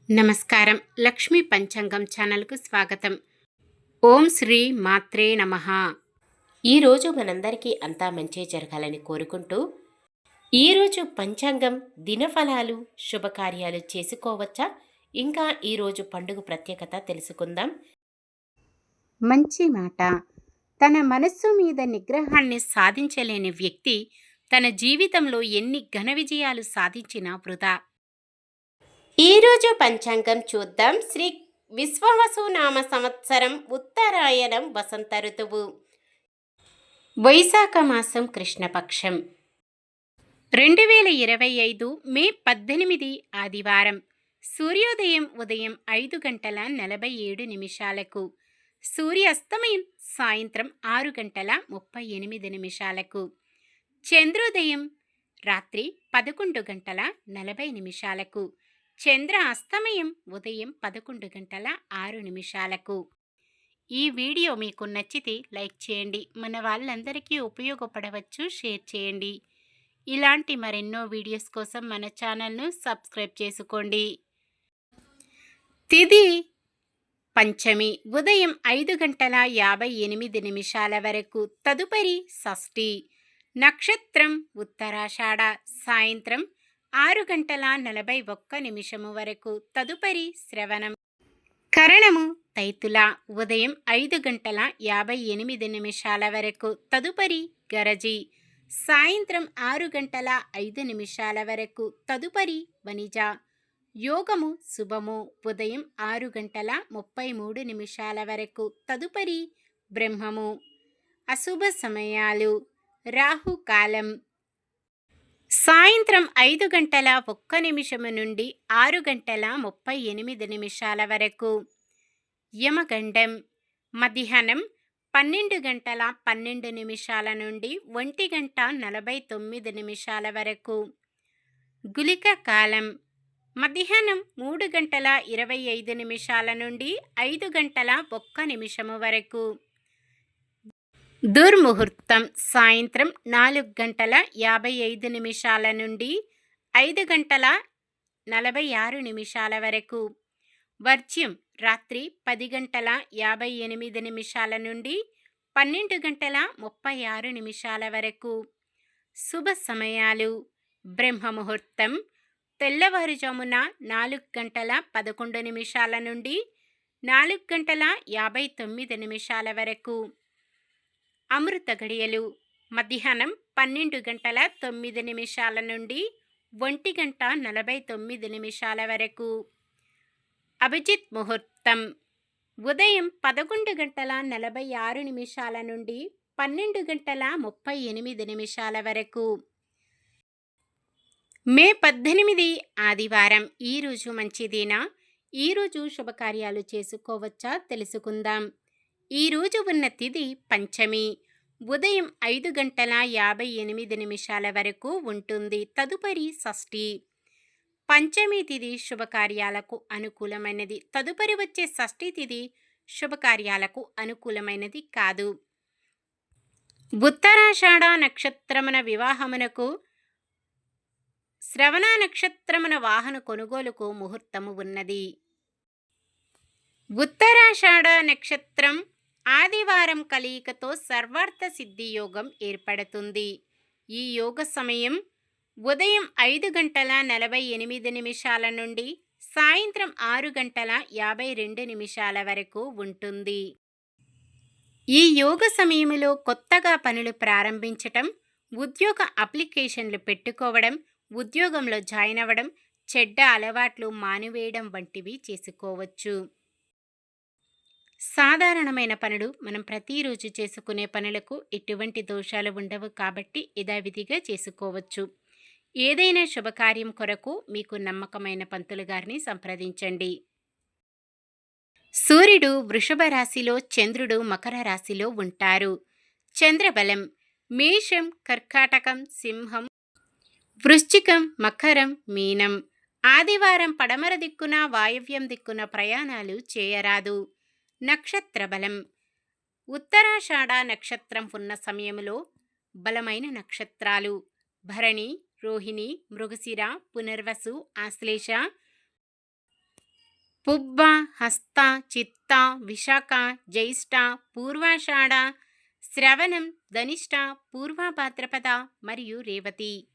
నమస్కారం. లక్ష్మీ పంచాంగం ఛానల్కు స్వాగతం. ఓం శ్రీ మాత్రే నమః. ఈరోజు మనందరికీ అంతా మంచి జరగాలని కోరుకుంటూ, ఈరోజు పంచాంగం దినఫలాలు శుభకార్యాలు చేసుకోవచ్చా, ఇంకా ఈరోజు పండుగ ప్రత్యేకత తెలుసుకుందాం. మంచి మాట. తన మనస్సు మీద నిగ్రహాన్ని సాధించలేని వ్యక్తి తన జీవితంలో ఎన్ని ఘన విజయాలు సాధించినా వృధా. ఈరోజు పంచాంగం చూద్దాం. శ్రీ విశ్వావసు నామ సంవత్సరం ఉత్తరాయణం వసంత ఋతువు, వైశాఖ మాసం కృష్ణపక్షం, 2025 మే 18 ఆదివారం. సూర్యోదయం ఉదయం 5:47 సూర్యాస్తమయం సాయంత్రం 6:38. చంద్రోదయం రాత్రి 11:40. చంద్ర అస్తమయం ఉదయం 11:06. ఈ వీడియో మీకు నచ్చితే లైక్ చేయండి. మన వాళ్ళందరికీ ఉపయోగపడవచ్చు, షేర్ చేయండి. ఇలాంటి మరెన్నో వీడియోస్ కోసం మన ఛానల్ను సబ్స్క్రైబ్ చేసుకోండి. తిథి పంచమి ఉదయం 5:58 వరకు. తదుపరి షష్ఠి. నక్షత్రం ఉత్తరాషాఢ. సాయంత్రం 6:41 వరకు. తదుపరి శ్రవణం. కరణము తైతుల. ఉదయం 5:58 వరకు. తదుపరి గరజి. సాయంత్రం 6:05 వరకు. తదుపరి వనిజ. యోగము శుభము. ఉదయం 6:33 వరకు. తదుపరి బ్రహ్మము. అశుభ సమయాలు. రాహుకాలం సాయంత్రం 5:01 నుండి 6:38 వరకు. యమగండం మధ్యాహ్నం 12:12 నుండి 1:49 వరకు. గుళిక కాలం మధ్యాహ్నం 3:25 నుండి 5:01 వరకు. దుర్ముహూర్తం సాయంత్రం 4:55 నుండి 5:46 వరకు. వర్జ్యం రాత్రి 10:58 నుండి 12:36 వరకు. శుభ సమయాలు. బ్రహ్మముహూర్తం తెల్లవారుజామున 4:11 నుండి 4:59 వరకు. అమృత గడియలు మధ్యాహ్నం 12:09 నుండి 1:49 వరకు. అభిజిత్ ముహూర్తం ఉదయం 11:46 నుండి 12:38 వరకు. మే 18 ఆదివారం. ఈరోజు మంచిదేనా? ఈరోజు శుభకార్యాలు చేసుకోవచ్చా తెలుసుకుందాం. ఈరోజు ఉన్న తిథి పంచమి. ఉదయం 5:58 వరకు ఉంటుంది. తదుపరి షష్ఠి. పంచమి తిథి శుభకార్యాలకు అనుకూలమైనది. తదుపరి వచ్చే షష్ఠి తిథి శుభకార్యాలకు అనుకూలమైనది కాదు. ఉత్తరాషాఢ నక్షత్రమున వివాహమునకు, శ్రవణ నక్షత్రమున వాహన కొనుగోలుకు ముహూర్తము ఉన్నది. ఉత్తరాషాఢ నక్షత్రం ఆదివారం కలయికతో సర్వార్థ సిద్ధి యోగం ఏర్పడుతుంది. ఈ యోగ సమయం ఉదయం 5:48 నుండి సాయంత్రం 6:52 వరకు ఉంటుంది. ఈ యోగ సమయంలో కొత్తగా పనులు ప్రారంభించటం, ఉద్యోగ అప్లికేషన్లు పెట్టుకోవడం, ఉద్యోగంలో జాయిన్ అవ్వడం, చెడ్డ అలవాట్లు మానివేయడం వంటివి చేసుకోవచ్చు. సాధారణమైన పనులు, మనం ప్రతిరోజు చేసుకునే పనులకు ఎటువంటి దోషాలు ఉండవు కాబట్టి యథావిధిగా చేసుకోవచ్చు. ఏదైనా శుభకార్యం కొరకు మీకు నమ్మకమైన పంతులు గారిని సంప్రదించండి. సూర్యుడు వృషభ రాశిలో, చంద్రుడు మకర రాశిలో ఉంటారు. చంద్రబలం మేషం, కర్కాటకం, సింహం, వృశ్చికం, మకరం, మీనం. ఆదివారం పడమర దిక్కున, వాయవ్యం దిక్కున ప్రయాణాలు చేయరాదు. నక్షత్ర బలం ఉత్తరాషాఢ నక్షత్రం ఉన్న సమయంలో బలమైన నక్షత్రాలు భరణి, రోహిణి, మృగశిర, పునర్వసు, ఆశ్లేష, పుబ్బ, హస్త, చిత్త, విశాఖ, జ్యేష్ఠ, పూర్వాషాఢ, శ్రవణం, ధనిష్ట, పూర్వభాద్రపద మరియు రేవతి.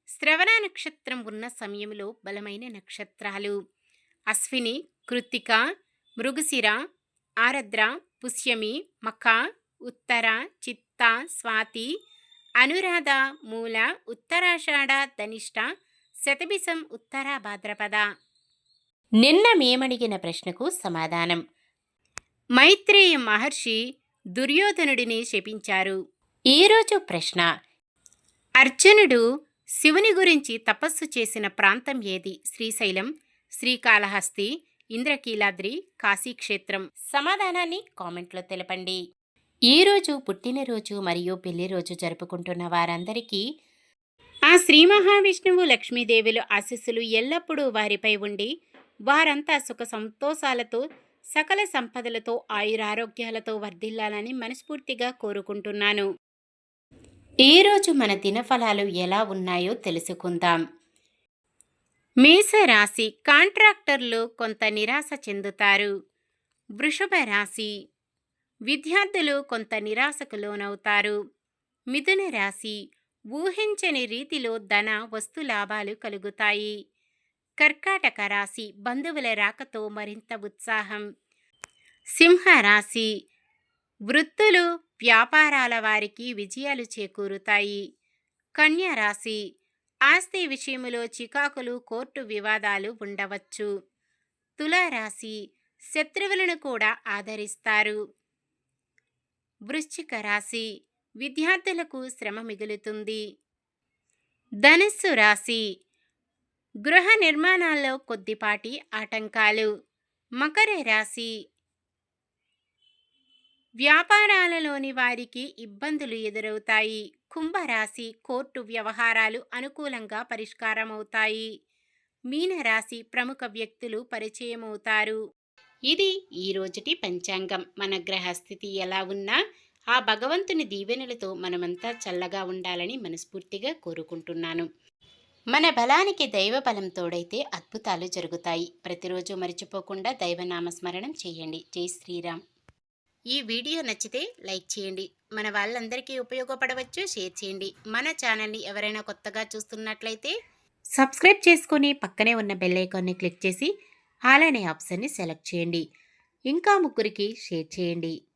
శ్రవణ నక్షత్రం ఉన్న సమయంలో బలమైన నక్షత్రాలు అశ్విని, కృత్తిక, మృగశిర, ఆరద్ర, పుష్యమి, మఖ, ఉత్తర, చిత్త, స్వాతి, అనురాధ, మూల, ఉత్తరాషాఢ, ధనిష్ట, శతభిషం, ఉత్తర భాద్రపద. నిన్న మేమడిగిన ప్రశ్నకు సమాధానం. మైత్రేయ మహర్షి దుర్యోధనుడిని శపించారు. ఈరోజు ప్రశ్న. అర్జునుడు శివుని గురించి తపస్సు చేసిన ప్రాంతం ఏది? శ్రీశైలం, శ్రీకాళహస్తి, ఇంద్రకీలాద్రి, కాశీక్షేత్రం. సమాధానాన్ని కామెంట్లో తెలపండి. ఈరోజు పుట్టినరోజు మరియు పెళ్లి రోజు జరుపుకుంటున్న వారందరికీ ఆ శ్రీ మహావిష్ణువు లక్ష్మీదేవుల ఆశీస్సులు ఎల్లప్పుడూ వారిపై ఉండి వారంతా సుఖ సంతోషాలతో సకల సంపదలతో ఆయురారోగ్యాలతో వర్ధిల్లాలని మనస్ఫూర్తిగా కోరుకుంటున్నాను. ఈరోజు మన దినఫలాలు ఎలా ఉన్నాయో తెలుసుకుందాం. మేషరాశి, కాంట్రాక్టర్లు కొంత నిరాశ చెందుతారు. వృషభ రాశి, విద్యార్థులు కొంత నిరాశకు లోనవుతారు. మిథున రాశి, ఊహించని రీతిలో ధన వస్తు లాభాలు కలుగుతాయి. కర్కాటక రాశి, బంధువుల రాకతో మరింత ఉత్సాహం. సింహరాశి, వృత్తులు వ్యాపారాల వారికి విజయాలు చేకూరుతాయి. కన్యా రాశి, ఆస్తి విషయంలో చికాకులు, కోర్టు వివాదాలు ఉండవచ్చు. తులారాశి, శత్రువులను కూడా ఆదరిస్తారు. వృశ్చిక రాశి, విద్యార్థులకు శ్రమ మిగులుతుంది. ధనుస్సు రాశి, గృహ నిర్మాణాల్లో కొద్దిపాటి ఆటంకాలు. మకర రాశి, వ్యాపారాలలోని వారికి ఇబ్బందులు ఎదురవుతాయి. కుంభరాశి, కోర్టు వ్యవహారాలు అనుకూలంగా పరిష్కారమవుతాయి. మీనరాశి, ప్రముఖ వ్యక్తులు పరిచయమవుతారు. ఇది ఈ రోజుటి పంచాంగం. మన గ్రహస్థితి ఎలా ఉన్నా ఆ భగవంతుని దీవెనలతో మనమంతా చల్లగా ఉండాలని మనస్ఫూర్తిగా కోరుకుంటున్నాను. మన బలానికి దైవ బలం తోడైతే అద్భుతాలు జరుగుతాయి. ప్రతిరోజు మర్చిపోకుండా దైవనామస్మరణం చేయండి. జై శ్రీరామ్. ఈ వీడియో నచ్చితే లైక్ చేయండి. మన వాళ్ళందరికీ ఉపయోగపడవచ్చు. షేర్ చేయండి. మన ఛానల్ని ఎవరైనా కొత్తగా చూస్తున్నట్లయితే సబ్స్క్రైబ్ చేసుకొని పక్కనే ఉన్న బెల్ ఐకాన్ని క్లిక్ చేసి ఆల్ అనే ఆప్షన్ని సెలెక్ట్ చేయండి. ఇంకా ముగ్గురికి షేర్ చేయండి.